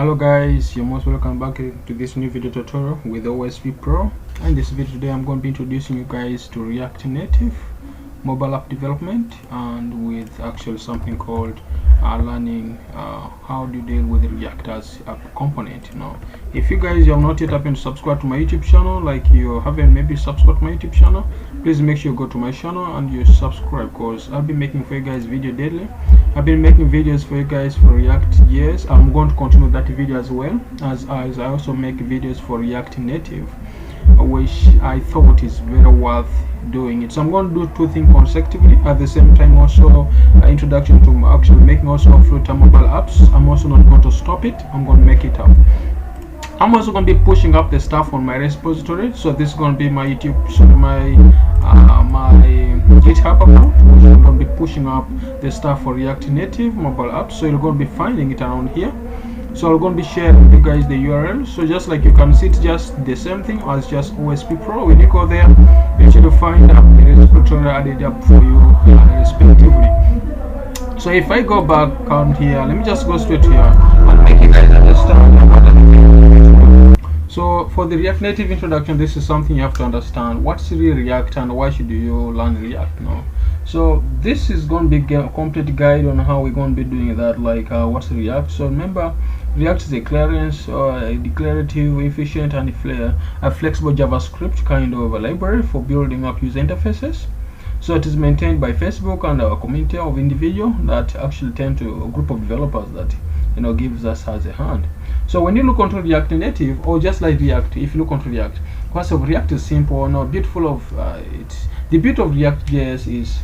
Hello guys, you're most welcome back to this new video tutorial with OSP Pro. And this video today I'm going to be introducing you guys to React Native mobile app development, and with actually something called learning how do you deal with React as a component. If you guys have not yet happened to subscribe to my YouTube channel, like you haven't maybe subscribed to my YouTube channel, please make sure you go to my channel and you subscribe, because I've been making for you guys video daily. I've been making videos for you guys for React.js. I'm going to continue that video as well, as I also make videos for React Native, which I thought is very worth doing it. So I'm going to do two things consecutively at the same time. Also introduction to actually making also Flutter mobile apps. I'm also not going to stop it, I'm going to make it up. I'm also going to be pushing up the stuff on my repository. So this is going to be my YouTube, so my GitHub account, which I'm going to be pushing up the stuff for React Native mobile apps. So you're going to be finding it around here. So I'm going to be sharing with you guys the URL. So just like you can see, it's just the same thing as just OSP Pro. When you go there, you should find up the repository added up for you respectively. So if I go back on here, let me just go straight here and make you guys understand what so for the React Native introduction, this is something you have to understand. What's really React and why should you learn React now? So this is going to be a complete guide on how we're going to be doing that, like what's React. So remember, React is a clearance or a declarative, efficient and a flexible JavaScript kind of a library for building up user interfaces. So it is maintained by Facebook and a community of individuals that actually tend to a group of developers that gives us as a hand. So when you look onto React Native, or just like React, if you look onto React, first of all, React is simple, beautiful of it. The beauty of React.js is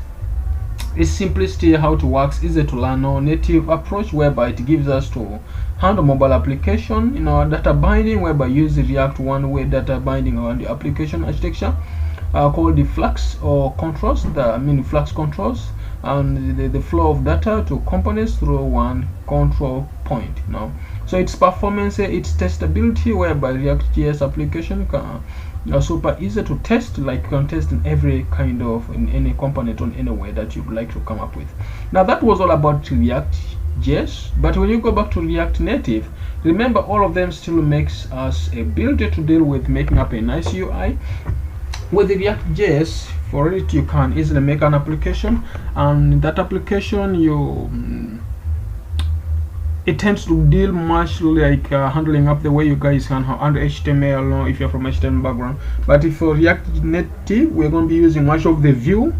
its simplicity, how it works, easy to learn, native approach whereby it gives us to handle mobile application, data binding whereby use React one-way data binding on the application architecture called the Flux or controls, Flux controls, and the flow of data to components through one control point. So its performance, its testability, whereby React.js application are super easy to test, like you can test in every kind of in any component on anywhere that you'd like to come up with. Now that was all about React.js, but when you go back to React Native, remember all of them still makes us a ability to deal with making up a nice UI. With the React.js, for it you can easily make an application, and that application it tends to deal much like handling up the way you guys can handle HTML if you're from HTML background. But if for React Native, we're going to be using much of the view,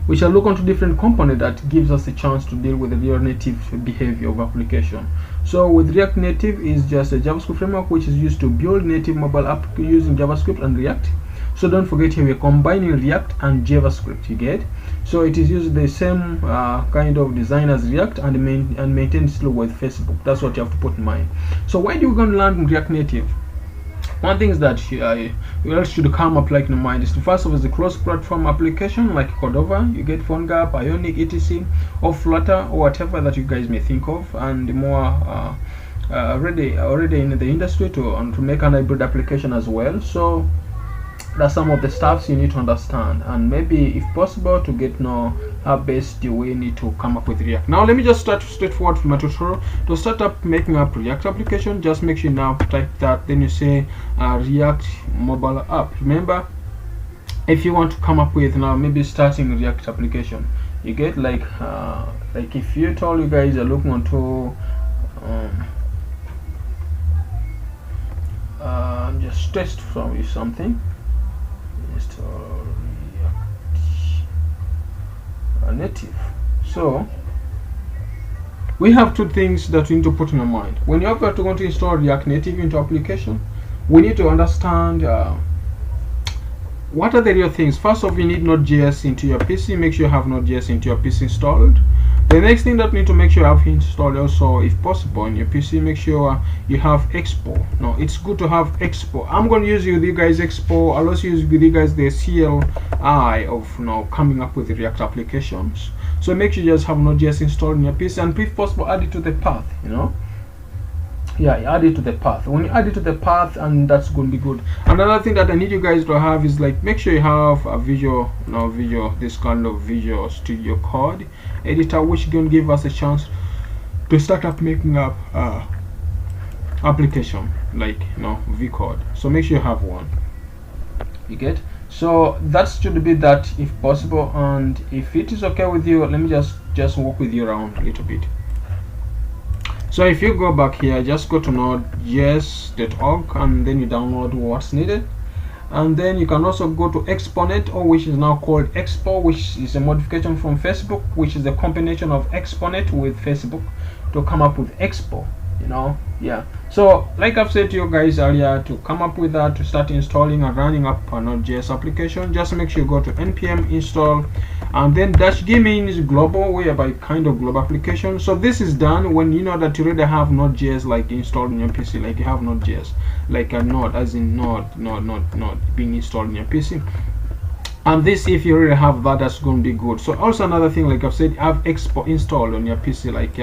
we shall look onto different component that gives us a chance to deal with the real native behavior of application. So with React Native is just a JavaScript framework which is used to build native mobile app using JavaScript and React. So don't forget, here we're combining React and JavaScript, you get. So it is using the same kind of design as React and maintained still with Facebook. That's what you have to put in mind. So why do we going to learn React Native? One thing is that you should come up like in mind is the first of all, the cross-platform application like Cordova, you get PhoneGap, Ionic, etc., or Flutter, or whatever that you guys may think of, and the more already in the industry to make an hybrid application as well. So that's some of the stuffs you need to understand, and maybe if possible to get know how best we need to come up with React. Now let me just start straightforward from my tutorial. To start up making up React application, just make sure you now type that, then you say React mobile app. Remember, if you want to come up with now maybe starting React application, you get like if you told you guys are looking onto just test from you something. Native. So we have two things that we need to put in our mind. When you're going to install React Native into application, we need to understand what are the real things. First off, you need Node.js into your PC. Make sure you have Node.js into your PC installed. The next thing that you need to make sure you have installed also, if possible, in your PC, make sure you have Expo. Now it's good to have Expo. I'm going to use with you guys Expo. I'll also use with you guys the CLI of coming up with the React applications. So make sure you just have Node.js installed in your PC, and if possible, add it to the path. Add it to the path. When you add it to the path, and that's going to be good. Another thing that I need you guys to have is like make sure you have a this kind of Visual Studio Code editor, which is going to give us a chance to start up making up application, like V code. So make sure you have one. You get? So that should be that if possible, and if it is okay with you, let me just walk with you around a little bit. So if you go back here, just go to node.js.org and then you download what's needed. And then you can also go to Exponent, or which is now called Expo, which is a modification from Facebook, which is a combination of Exponent with Facebook to come up with Expo. Yeah. So like I've said to you guys earlier, to come up with that, to start installing and running up a Node.js application, just make sure you go to npm install, and then -g means global, whereby kind of global application. So this is done when you know that you already have Node.js like installed in your PC, like you have Node.js, like a node, as in node being installed in your PC. And this, if you already have that, that's going to be good. So also another thing, like I've said, have Expo installed on your PC, like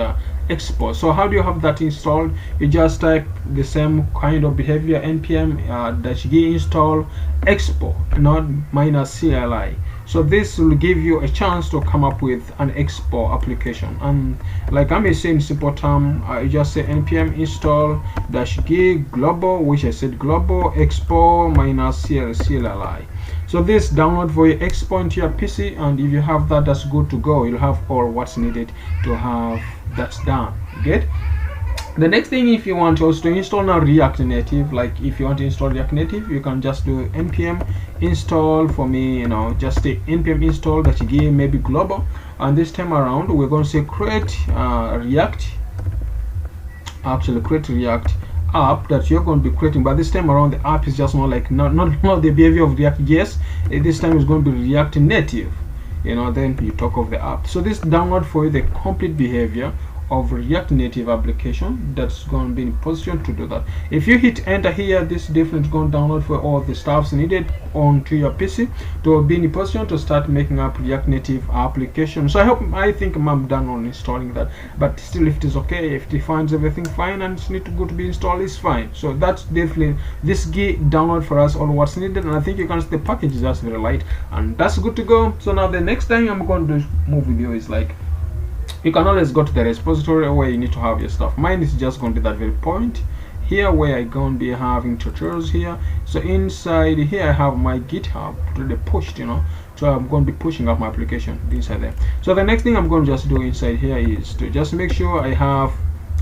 Expo. So how do you have that installed? You just type the same kind of behavior, npm -g install Expo, not -cli. So this will give you a chance to come up with an Expo application. And like I may say in simple term, you just say npm install -g global, which I said global Expo -cli. So this download for your Expo into your PC, and if you have that, that's good to go. You'll have all what's needed to have that's done. Get? The next thing, if you want also to install now React Native, like if you want to install React Native, you can just do npm install for me, just say npm install -g maybe global, and this time around we're going to say create create React app that you're going to be creating. But this time around, the app is just not like not the behavior of React.js. This time is going to be React Native. Then you talk of the app. So this download for you the complete behavior of React Native application that's going to be in position to do that. If you hit enter here, this definitely is going to download for all the stuffs needed onto your PC to be in position to start making up React Native application. So I think I'm done on installing that, but still, if it is okay, if it finds everything fine and it's need to go to be installed, is fine. So that's definitely this download for us all what's needed, and I think you can see the package is just very light, and that's good to go. So now the next thing I'm going to move with you is like, you can always go to the repository where you need to have your stuff. Mine is just going to be that very point here where I'm going to be having tutorials here. So inside here I have my GitHub to the pushed, so I'm going to be pushing up my application inside there. So the next thing I'm going to just do inside here is to just make sure I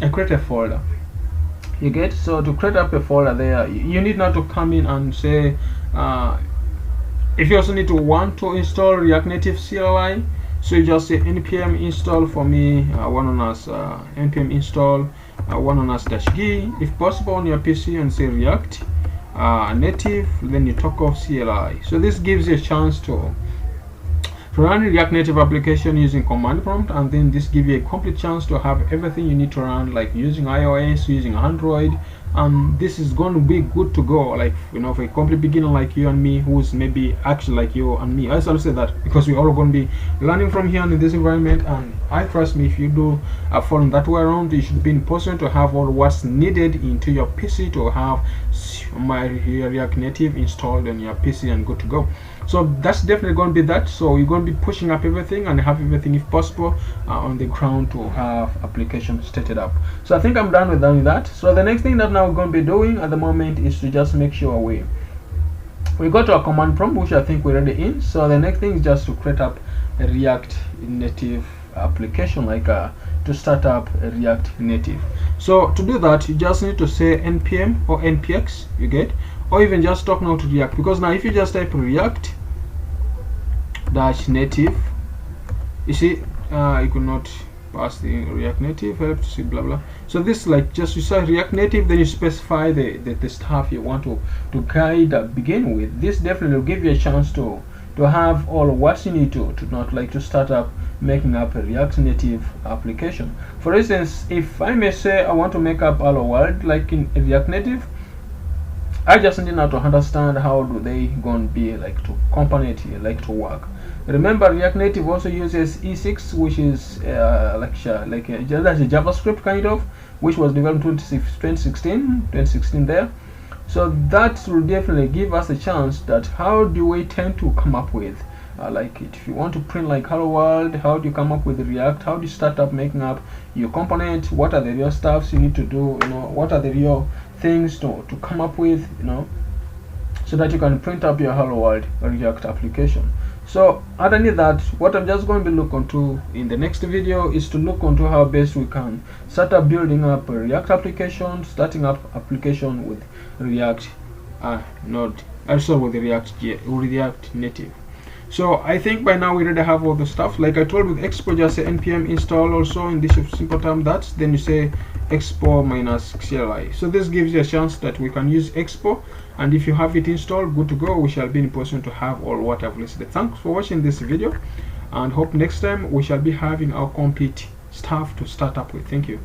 create a folder. You get? So to create up a folder there, you need not to come in and say if you also need to want to install React Native CLI. So you just say npm install for me one on us npm install one on us -g if possible on your PC, and say React Native, then you talk of CLI. So this gives you a chance to run React Native application using command prompt, and then this gives you a complete chance to have everything you need to run, like using iOS, using Android, and this is going to be good to go, like for a complete beginner like you and me, who's maybe actually like you and me. I also say that because we're all going to be learning from here and in this environment, and I trust me, if you do follow that way around, you should be in position to have all what's needed into your PC to have my React Native installed on your PC and good to go. So that's definitely going to be that. So you're going to be pushing up everything and have everything, if possible, on the ground to have application started up. So I think I'm done with that. So the next thing that now we're going to be doing at the moment is to just make sure we go to a command prompt, which I think we're already in. So the next thing is just to create up a React Native application, like to start up a React Native. So to do that, you just need to say npm or npx, you get, or even just talk now to React, because now if you just type React -native, you see you could not pass the React Native, help to see blah blah. So this, like, just you say React Native, then you specify the stuff you want to guide begin with. This definitely will give you a chance to have all what you need to not like to start up making up a React Native application. For instance, if I may say I want to make up Hello World like in React Native, I just need now to understand how do they going to be like to component here, like to work. Remember, React Native also uses E6, which is that's a JavaScript kind of, which was developed in 2016 there. So that will definitely give us a chance that how do we tend to come up with like it. If you want to print like hello world, how do you come up with React? How do you start up making up your component? What are the real stuffs you need to do? You know, what are the real things to come up with? You know, so that you can print up your hello world React application. So underneath that, what I'm just going to look onto in the next video is to look onto how best we can start up building up a React application, starting up application with React Node, also with React Native. So I think by now we already have all the stuff. Like I told with Expo, just say npm install also in this simple term that, then you say expo minus CLI. So this gives you a chance that we can use Expo, and if you have it installed, good to go. We shall be in a position to have all what I've listed. Thanks for watching this video, and hope next time we shall be having our complete stuff to start up with. Thank you.